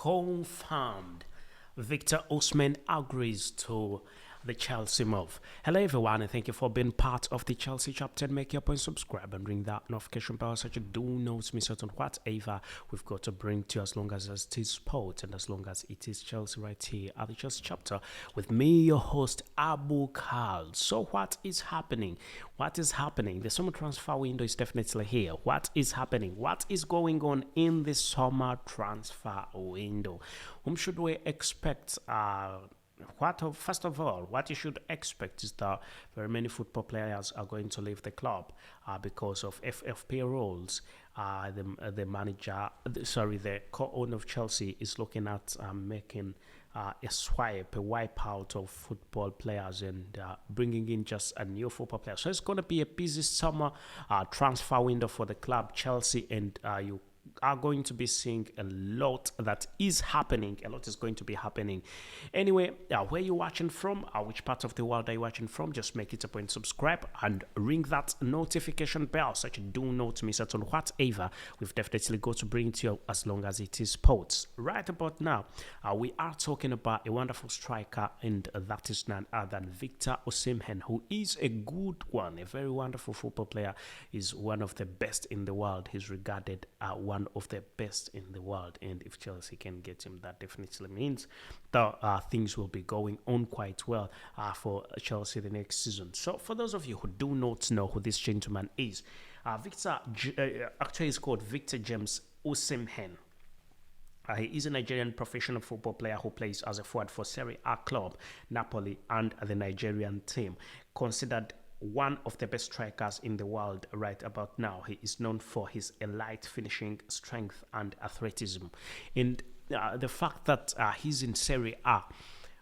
confirmed. Victor Osimhen agrees to the Chelsea move. Hello everyone and thank you for being part of the Chelsea chapter. Make your point, subscribe and ring that notification bell so you do not miss out on whatever we've got to bring to you, as long as it is sport and as long as it is Chelsea, right here at the Chelsea chapter with me, your host Abu Kal. So what is happening? What is happening? The summer transfer window is definitely here. What is happening? What is going on in the summer transfer window? Whom should we expect? First of all, what you should expect is that very many football players are going to leave the club because of FFP rules. The manager, the co-owner of Chelsea is looking at making a wipe out of football players and bringing in just a new football player. So it's going to be a busy summer transfer window for the club, Chelsea, and you are going to be seeing a lot that is happening. A lot is going to be happening. Anyway, where you watching from, which part of the world are you watching from, just make it a point, subscribe and ring that notification bell so you do not miss out on whatever we've definitely got to bring to you, as long as it is sports. Right about now, we are talking about a wonderful striker, and that is none other than Victor Osimhen, who is a good one, a very wonderful football player. Is one of the best in the world. He's regarded one of the best in the world, and if Chelsea can get him, that definitely means that things will be going on quite well for Chelsea the next season. So for those of you who do not know who this gentleman is, actually is called Victor James Osimhen. He is a Nigerian professional football player who plays as a forward for Serie A club Napoli and the Nigerian team. Considered one of the best strikers in the world right about now. He is known for his elite finishing strength and athleticism. And the fact that he's in Serie A,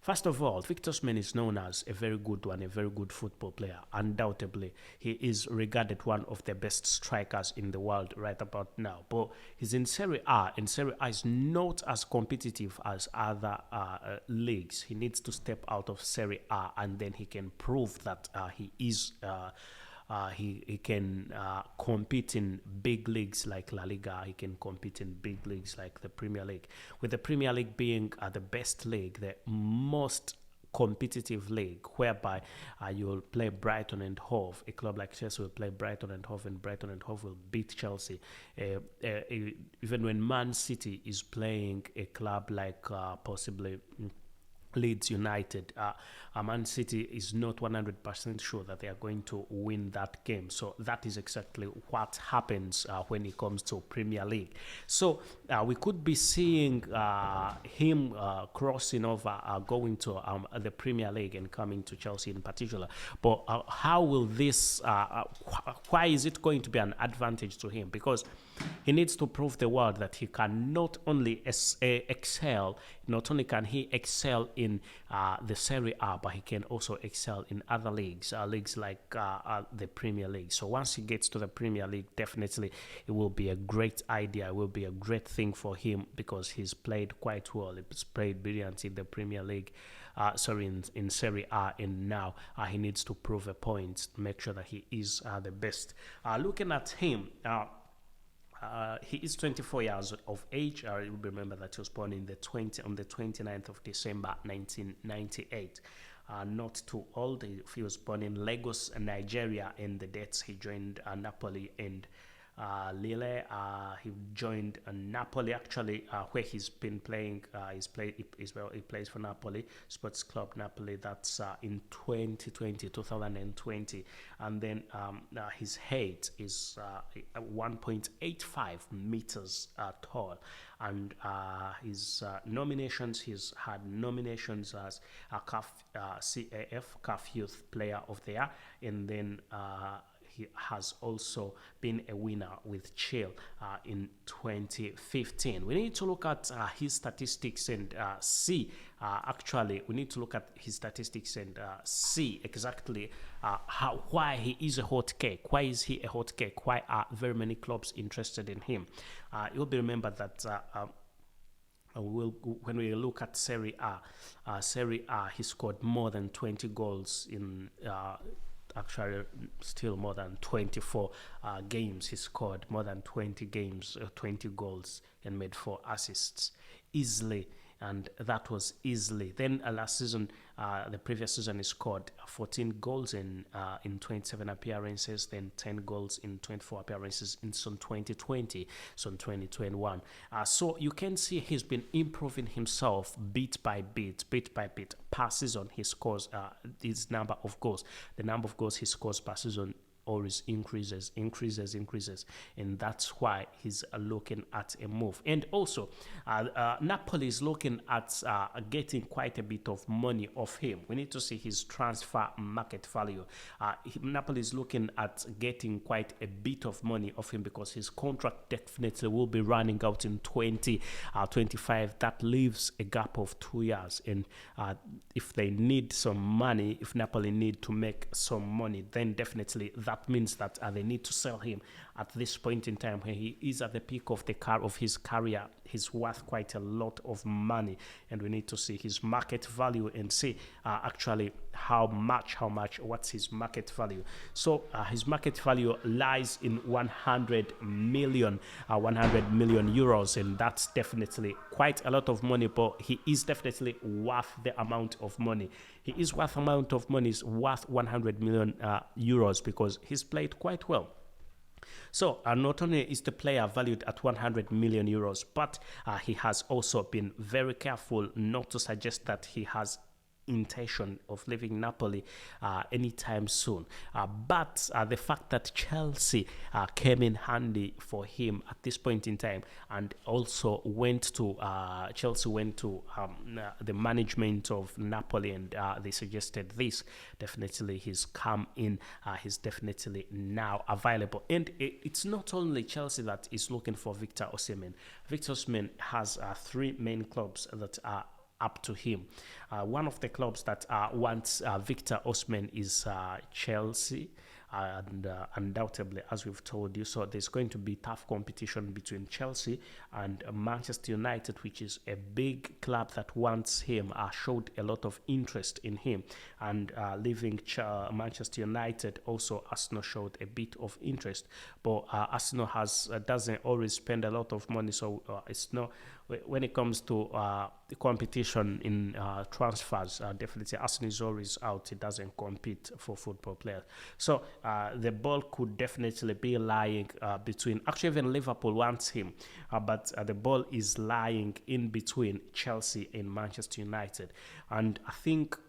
first of all, Victor Osimhen is known as a very good one, a very good football player. Undoubtedly, he is regarded one of the best strikers in the world right about now. But he's in Serie A, and Serie A is not as competitive as other leagues. He needs to step out of Serie A, and then he can prove that he is. He can compete in big leagues like La Liga. He can compete in big leagues like the Premier League. With the Premier League being the best league, the most competitive league, whereby you'll play Brighton and Hove. A club like Chelsea will play Brighton and Hove, and Brighton and Hove will beat Chelsea. Even when Man City is playing a club like possibly Leeds United, Man City is not 100% sure that they are going to win that game. So that is exactly what happens when it comes to Premier League. So we could be seeing him crossing over, going to the Premier League and coming to Chelsea in particular. But how will this, why is it going to be an advantage to him? Because he needs to prove the world that he can not only excel, not only can he excel in the Serie A, but he can also excel in other leagues, leagues like the Premier League. So once he gets to the Premier League, definitely it will be a great idea. It will be a great thing for him, because he's played quite well. He's played brilliant in the Premier League. In Serie A, and now he needs to prove a point, make sure that he is the best. Looking at him, he is 24 years of age. You remember that he was born on the 29th of December 1998. Not too old. He was born in Lagos, Nigeria, and the dates he joined Napoli and Lille. He joined Napoli actually, where he's been playing. He plays for Napoli Sports Club Napoli. That's in 2020, and then his height is 1.85 meters tall, and his nominations. He's had nominations as a CAF Youth Player of the Year, and then he has also been a winner with Chile in 2015. We need to look at his statistics and see, we need to look at his statistics and see exactly why he is a hot cake. Why is he a hot cake? Why are very many clubs interested in him? You'll be remembered that when we look at Serie A, he scored more than 20 goals in actually still more than 24 games. He scored more than 20 goals and made 4 assists easily, and that was easily. Then last season, the previous season, he scored 14 goals in 27 appearances, then 10 goals in 24 appearances in some 2020, some 2021. So you can see he's been improving himself bit by bit, bit by bit. Per season, he scores his number of goals. The number of goals he scores per season always increases, and that's why he's looking at a move. And also, Napoli is looking at getting quite a bit of money off him. We need to see his transfer market value. Napoli is looking at getting quite a bit of money off him because his contract definitely will be running out in 2025. That leaves a gap of 2 years, and if they need some money, if Napoli need to make some money, then definitely that means that they need to sell him at this point in time when he is at the peak of his career. He's worth quite a lot of money, and we need to see his market value and see actually what's his market value. So his market value lies in 100 million euros, and that's definitely quite a lot of money, but he is definitely worth the amount of money. He is worth 100 million euros because he's played quite well. So not only is the player valued at 100 million euros, but he has also been very careful not to suggest that he has intention of leaving Napoli anytime soon. But the fact that Chelsea came in handy for him at this point in time, and also Chelsea went to the management of Napoli, and they suggested this. Definitely, he's come in. He's definitely now available, and it's not only Chelsea that is looking for Victor Osimhen. Victor Osimhen has 3 main clubs that are up to him. One of the clubs that wants Victor Osimhen is Chelsea, and undoubtedly, as we've told you, so there's going to be tough competition between Chelsea and Manchester United, which is a big club that wants him, showed a lot of interest in him, and leaving Manchester United, also Arsenal showed a bit of interest, but Arsenal doesn't always spend a lot of money, so it's not. When it comes to the competition in transfers, definitely Arsenal is always out. It doesn't compete for football players. So the ball could definitely be lying between, actually even Liverpool wants him, but the ball is lying in between Chelsea and Manchester United. And I think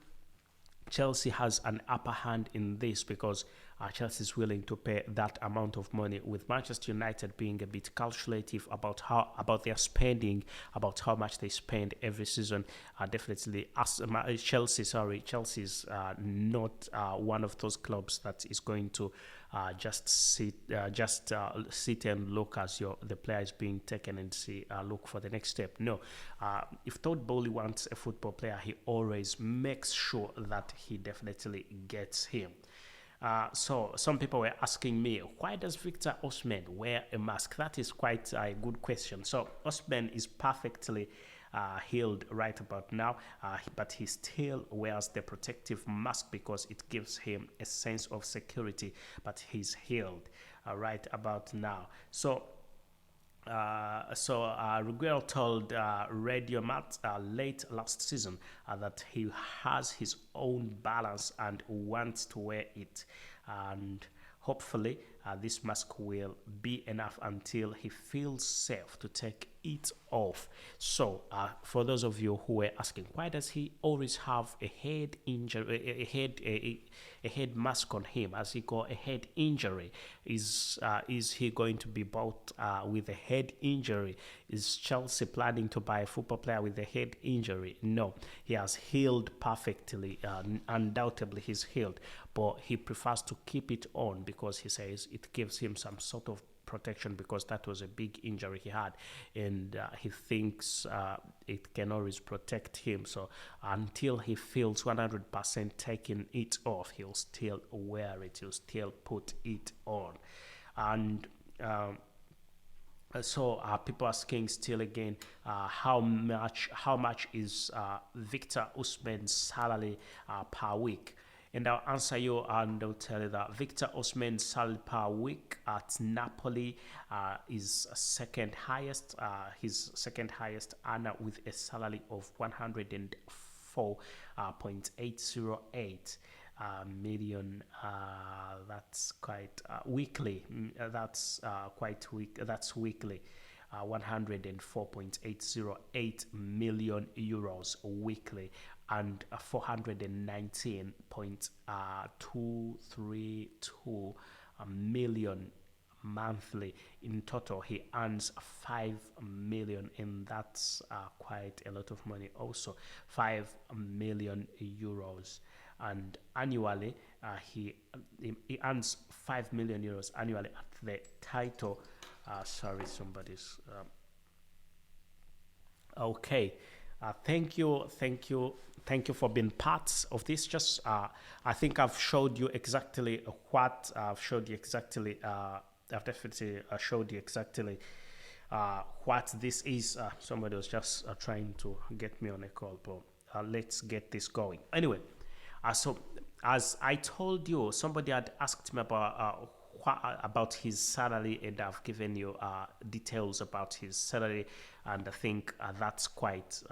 Chelsea has an upper hand in this because Chelsea is willing to pay that amount of money, with Manchester United being a bit calculative about their spending, about how much they spend every season. Definitely, Chelsea is not one of those clubs that is going to just sit and look as the player is being taken and look for the next step. No, if Todd Bowley wants a football player, he always makes sure that he definitely gets him. So some people were asking me, why does Victor Osimhen wear a mask? That is quite a good question. So Osimhen is perfectly healed right about now, but he still wears the protective mask because it gives him a sense of security, but he's healed right about now. So Riguero told Radio Matt late last season that he has his own balance and wants to wear it, and hopefully this mask will be enough until he feels safe to take it off. So for those of you who were asking, why does he always have a head injury, a head mask on him? Has he got a head injury? Is he going to be bought with a head injury? Is Chelsea planning to buy a football player with a head injury? No, he has healed perfectly. Undoubtedly, he's healed, but he prefers to keep it on because he says it gives him some sort of protection, because that was a big injury he had, and he thinks it can always protect him. So until he feels 100% taking it off, he'll still wear it, he'll still put it on. And so people asking still again, how much is Victor Osimhen's salary per week? And I'll answer you and I'll tell you that Victor Osimhen's salary per week at Napoli is second highest. His second highest earner with a salary of 104.808 million. That's quite weekly. That's quite weak. That's weekly. 104.808 million euros weekly and 419.232 million monthly. In total, he earns 5 million, and that's quite a lot of money. Also, 5 million euros, and annually, he earns 5 million euros annually at the title. Sorry, somebody's. Okay. Thank you for being part of this. Just I think I've showed you exactly what I've showed you exactly. I've definitely showed you exactly what this is. Somebody was just trying to get me on a call, but let's get this going. Anyway, so as I told you, somebody had asked me about his salary, and I've given you details about his salary, and I think that's quite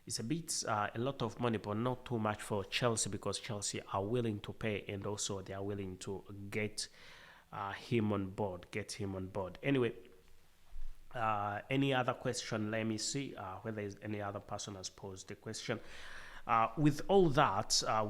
it's a bit a lot of money, but not too much for Chelsea, because Chelsea are willing to pay, and also they are willing to get him on board. Anyway, any other question? Let me see whether any other person has posed the question. With that, I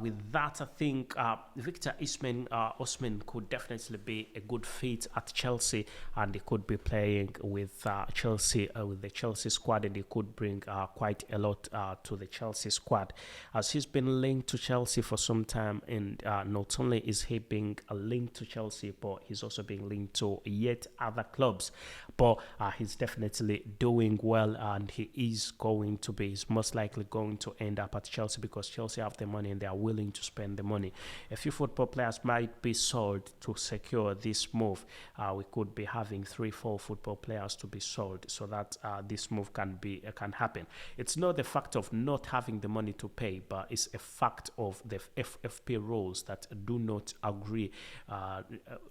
think Victor Osimhen could definitely be a good fit at Chelsea, and he could be playing with Chelsea, with the Chelsea squad, and he could bring quite a lot to the Chelsea squad, as he's been linked to Chelsea for some time. And not only is he being linked to Chelsea, but he's also being linked to yet other clubs. But he's definitely doing well, and he's most likely going to end up at Chelsea, because Chelsea have the money and they are willing to spend the money. A few football players might be sold to secure this move. We could be having 3-4 football players to be sold, so that this move can happen. It's not the fact of not having the money to pay, but it's a fact of the FFP rules that do not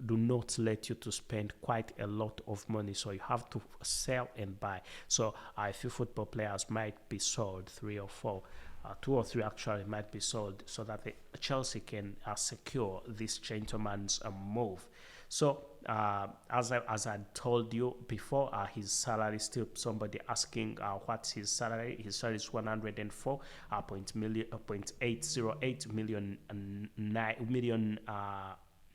do not let you to spend quite a lot of money. So you have to sell and buy. So a few football players might be sold, 3 or 4. 2 or 3 actually might be sold, so that Chelsea can secure this gentleman's move. So as I told you before, his salary, still somebody asking what's his salary. His salary is 104.808 million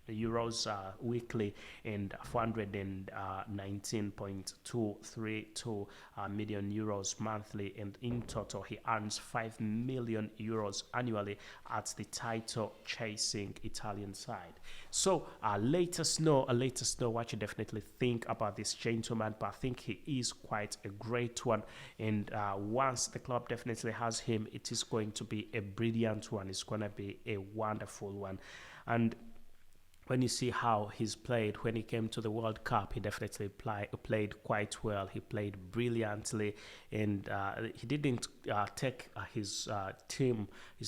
euros weekly, and 419.232 million euros monthly, and in total he earns 5 million euros annually at the title chasing Italian side. So let us know what you definitely think about this gentleman. But I think he is quite a great one, and once the club definitely has him, it is going to be a brilliant one. It's going to be a wonderful one. And when you see how he's played when he came to the World Cup, he definitely played quite well. He played brilliantly, and he didn't take his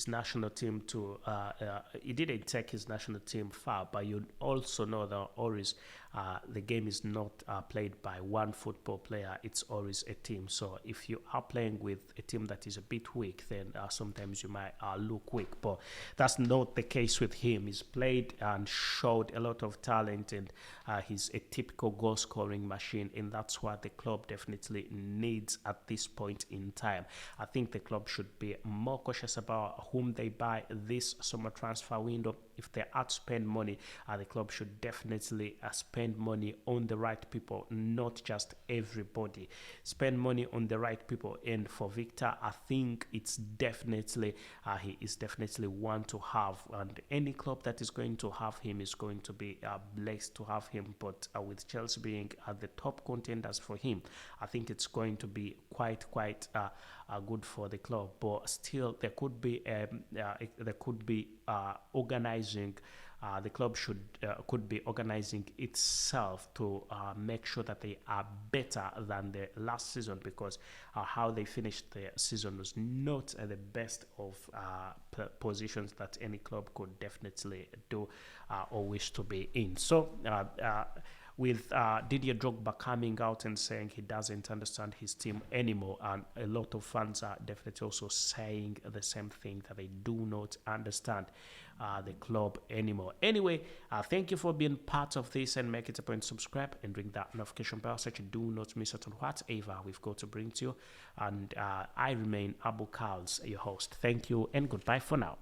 national team to. He didn't take his national team far, but you also know that always the game is not played by one football player. It's always a team. So if you are playing with a team that is a bit weak, then sometimes you might look weak. But that's not the case with him. He's played and showed a lot of talent, and he's a typical goal scoring machine, and that's what the club definitely needs at this point in time. I think the club should be more cautious about whom they buy this summer transfer window. If they are to spend money, the club should definitely spend money on the right people, not just everybody. Spend money on the right people. And for Victor, I think it's definitely he is definitely one to have, and any club that is going to have him is going to be blessed to have him. But with Chelsea being the top contenders for him, I think it's going to be quite good for the club. But still, there could be organizing the club could be organizing itself to make sure that they are better than the last season, because how they finished the season was not the best of positions that any club could definitely do or wish to be in. So with Didier Drogba coming out and saying he doesn't understand his team anymore, and a lot of fans are definitely also saying the same thing, that they do not understand the club anymore. Anyway, thank you for being part of this, and make it a point to subscribe and ring that notification bell so you do not miss out on whatever we've got to bring to you. And I remain Abu KALS, your host. Thank you and goodbye for now.